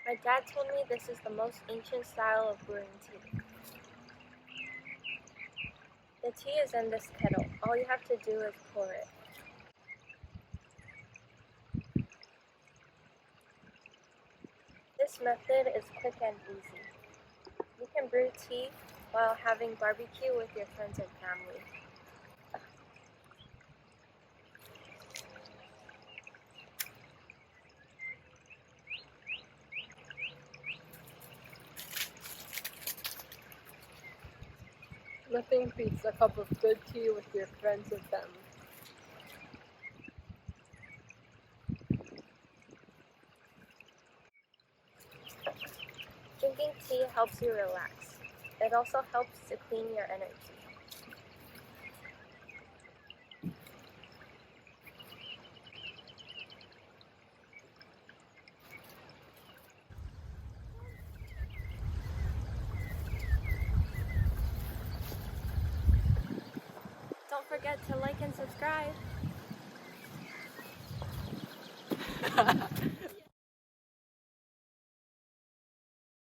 My dad told me this is the most ancient style of brewing tea. The tea is in this kettle. All you have to do is pour it. This method is quick and easy. You can brew tea while having barbecue with your friends and family. Nothing beats a cup of good tea with your friends and family. Drinking tea helps you relax. It also helps to clean your energy. Don't forget to like and subscribe.